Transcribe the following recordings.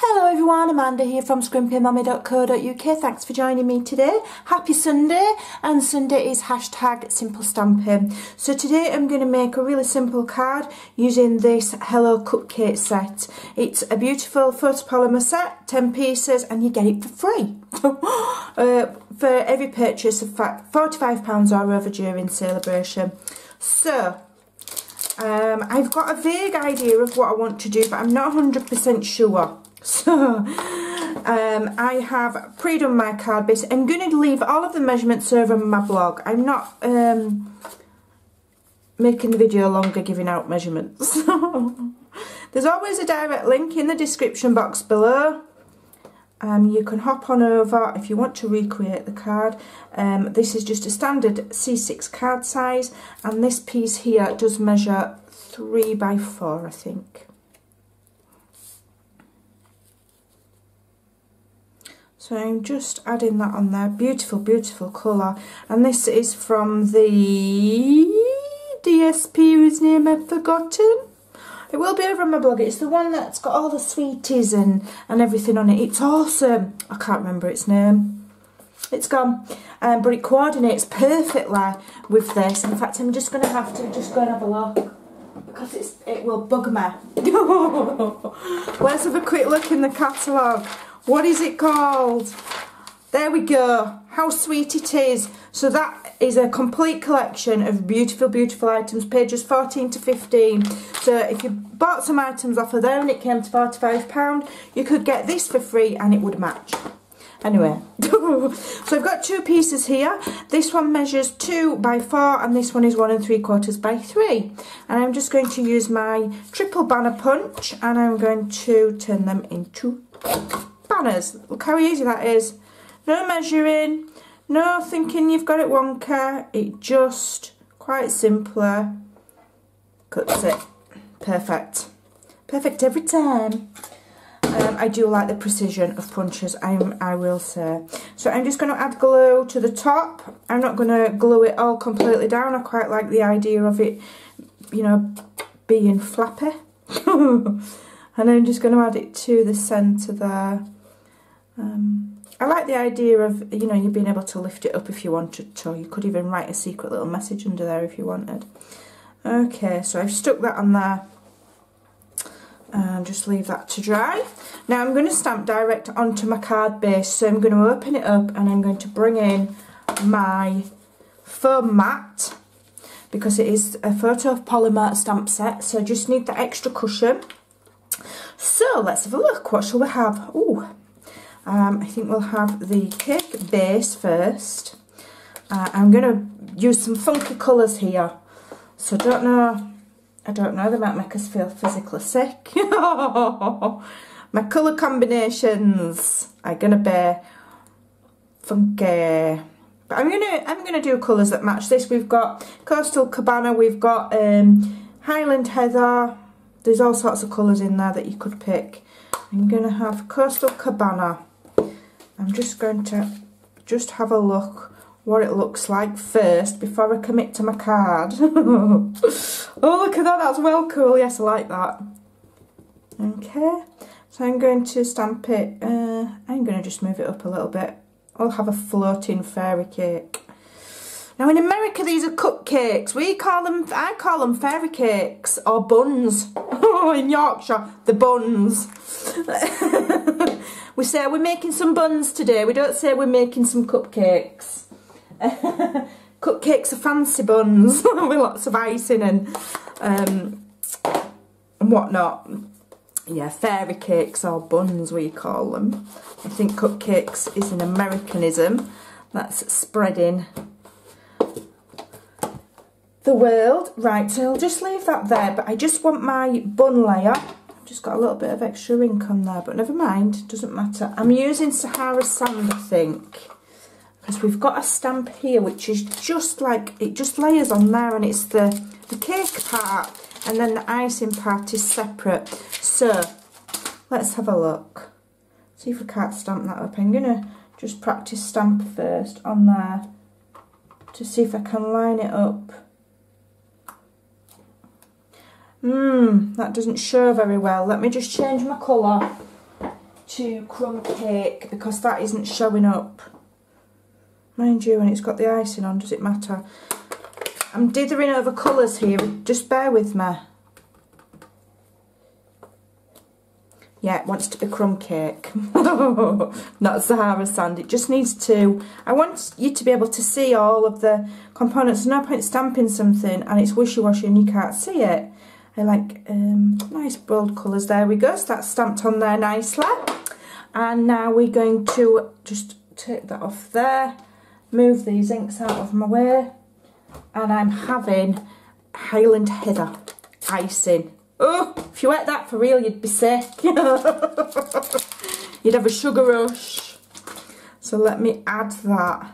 Hello everyone, Amanda here from Scrimpingmommy.co.uk. Thanks for joining me today. Happy Sunday, and Sunday is hashtag simple stamping. So today I'm going to make a really simple card using this Hello Cupcake set. It's a beautiful photopolymer set, 10 pieces, and you get it for free. For every purchase of £45 or over during celebration. So I've got a vague idea of what I want to do, but I'm not 100% sure. So I have pre-done my card base. I'm going to leave all of the measurements over on my blog. I'm not making the video longer giving out measurements. There's always a direct link in the description box below. You can hop on over if you want to recreate the card. This is just a standard C6 card size, and this piece here does measure 3 by 4, I think. So I'm just adding that on there. Beautiful, beautiful colour. And this is from the DSP whose name I've forgotten. It will be over on my blog. It's the one that's got all the sweeties and everything on it. It's awesome. I can't remember its name. It's gone. But it coordinates perfectly with this. In fact, I'm just going to have to just go and have a look, because it will bug me. Let's have a quick look in the catalogue. What is it called? There we go. How sweet it is. So that is a complete collection of beautiful, beautiful items, pages 14 to 15. So if you bought some items off of there and it came to £45, you could get this for free and it would match. Anyway, so I've got 2 pieces here. This one measures 2 by 4 and this one is 1 3/4 by 3. And I'm just going to use my triple banner punch and I'm going to turn them into banners. Look how easy that is. No measuring, no thinking you've got it wonka. It just, quite simply, cuts it. Perfect. Perfect every time. I do like the precision of punches, I will say. So I'm just going to add glue to the top. I'm not going to glue it all completely down. I quite like the idea of it, you know, being flappy. And I'm just going to add it to the centre there. I like the idea of, you know, you being able to lift it up if you wanted to. You could even write a secret little message under there if you wanted. Okay, so I've stuck that on there. And just leave that to dry. Now I'm going to stamp direct onto my card base. So I'm going to open it up and I'm going to bring in my foam mat, because it is a photopolymer stamp set. So I just need the extra cushion. So let's have a look. What shall we have? Ooh. I think we'll have the cake base first. I'm going to use some funky colours here. So I don't know, they might make us feel physically sick. My colour combinations are going to be funky. But I'm gonna do colours that match this. We've got Coastal Cabana, we've got Highland Heather. There's all sorts of colours in there that you could pick. I'm going to have Coastal Cabana. I'm just going to have a look what it looks like first before I commit to my card. Oh, look at that, that's well cool. Yes, I like that. Okay, so I'm going to stamp it. I'm going to just move it up a little bit. I'll have a floating fairy cake. Now in America these are cupcakes. I call them fairy cakes or buns. In Yorkshire, the buns. We say we're making some buns today. We don't say we're making some cupcakes. Cupcakes are fancy buns with lots of icing and whatnot. Yeah, fairy cakes or buns we call them. I think cupcakes is an Americanism that's spreading the world. Right, so I'll just leave that there, but I just want my bun layer. I've just got a little bit of extra ink on there, but never mind, doesn't matter. I'm using Sahara Sand, I think, because we've got a stamp here which is just like, it just layers on there, and it's the cake part, and then the icing part is separate. So let's have a look. See if we can't stamp that up. I'm going to just practice stamp first on there to see if I can line it up. That doesn't show very well. Let me just change my colour. to crumb cake because that isn't showing up. Mind you, when it's got the icing on, does it matter? I'm dithering over colours here, just bear with me. Yeah, it wants to be crumb cake, not Sahara sand. It just needs to, I want you to be able to see all of the components. There's no point stamping something and it's wishy-washy and you can't see it. I like nice bold colours. There we go, so that's stamped on there nicely. And now we're going to just take that off there, move these inks out of my way, and I'm having Highland Heather icing. Oh, if you ate that for real, you'd be sick. You'd have a sugar rush. So let me add that.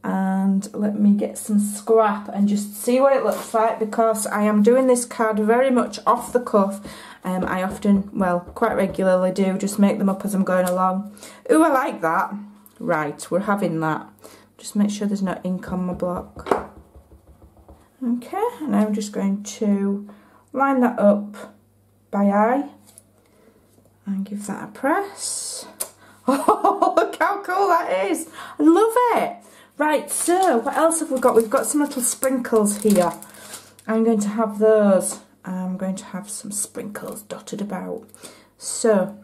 And let me get some scrap and just see what it looks like, because I am doing this card very much off the cuff. I often, well, quite regularly do, just make them up as I'm going along. Ooh, I like that. Right, we're having that. Just make sure there's no ink on my block. Okay, and I'm just going to line that up by eye and give that a press. Oh, look how cool that is. I love it. Right, so what else have we got? We've got some little sprinkles here. I'm going to have those. I'm going to have some sprinkles dotted about. So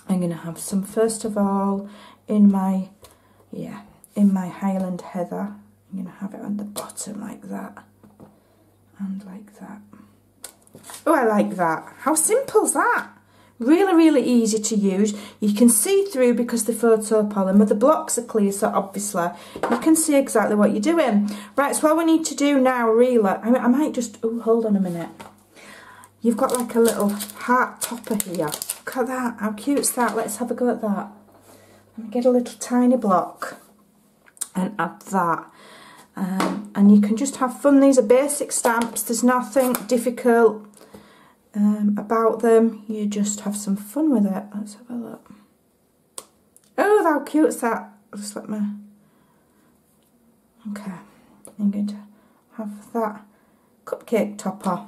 I'm going to have some first of all in my, in my Highland Heather. I'm going to have it on the bottom like that and like that. Oh, I like that. How simple's that? Really, really easy to use. You can see through because the photopolymer, the blocks are clear, so obviously you can see exactly what you're doing. Right, so what we need to do now, really, I might just, oh, hold on a minute. You've got like a little heart topper here. Look at that, how cute's that? Let's have a go at that. Let me get a little tiny block and add that. And you can just have fun. These are basic stamps. There's nothing difficult about them. You just have some fun with it. Let's have a look. Oh, how cute is that? Just let me. Okay, I'm going to have that cupcake topper.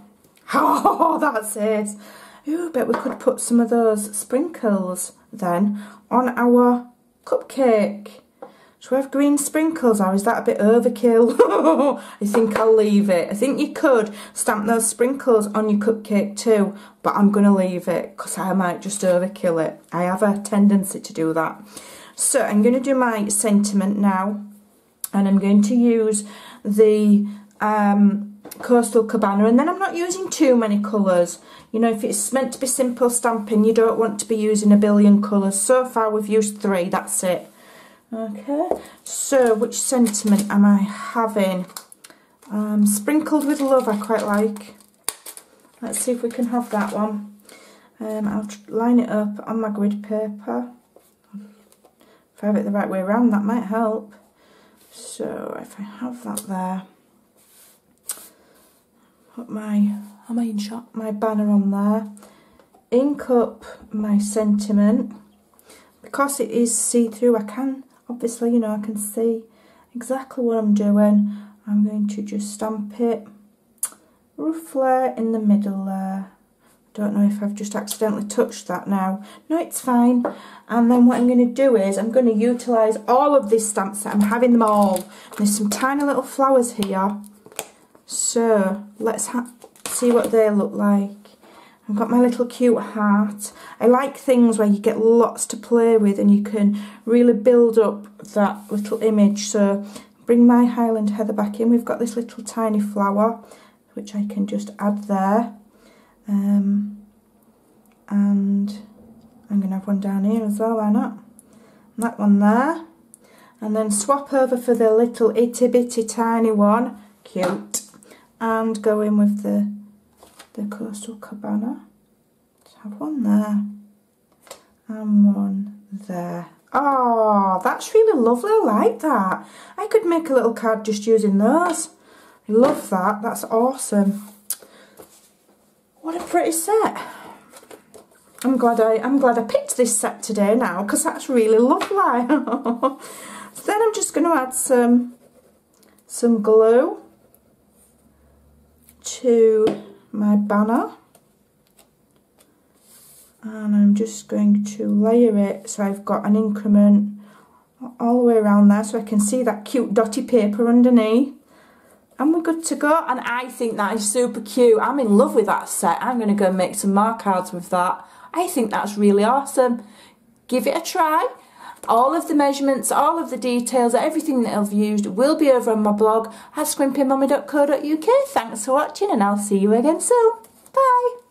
Oh, that's it. Ooh, bet we could put some of those sprinkles then on our cupcake. Should we have green sprinkles, or is that a bit overkill? I think I'll leave it. I think you could stamp those sprinkles on your cupcake too, but I'm going to leave it because I might just overkill it. I have a tendency to do that. So I'm going to do my sentiment now, and I'm going to use the Coastal Cabana, and then I'm not using too many colours. You know, if it's meant to be simple stamping, you don't want to be using a billion colours. So far we've used 3, that's it. Okay, so which sentiment am I having? Sprinkled with Love, I quite like. Let's see if we can have that one. I'll line it up on my grid paper. If I have it the right way around, that might help. So if I have that there, put my my banner on there, ink up my sentiment. Because it is see-through, I can, obviously, you know, I can see exactly what I'm doing. I'm going to just stamp it roughly in the middle there. Don't know if I've just accidentally touched that now. No, it's fine. And then what I'm going to do is I'm going to utilise all of these stamps that I'm having them all. There's some tiny little flowers here. So let's see what they look like. I've got my little cute heart. I like things where you get lots to play with and you can really build up that little image. So bring my Highland Heather back in. We've got this little tiny flower, which I can just add there. And I'm going to have one down here as well, why not? And that one there. And then swap over for the little itty bitty tiny one. Cute. And go in with the Coastal Cabana. Let's have one there and one there. Oh, that's really lovely. I like that. I could make a little card just using those. I love that. That's awesome. What a pretty set. I'm glad I picked this set today now, because that's really lovely. So then I'm just going to add some glue to my banner, and I'm just going to layer it so I've got an increment all the way around there so I can see that cute dotty paper underneath. And we're good to go, and I think that is super cute. I'm in love with that set. I'm going to go and make some more cards with that. I think that's really awesome. Give it a try. All of the measurements, all of the details, everything that I've used will be over on my blog at scrimpingmommy.co.uk. Thanks for watching, and I'll see you again soon. Bye.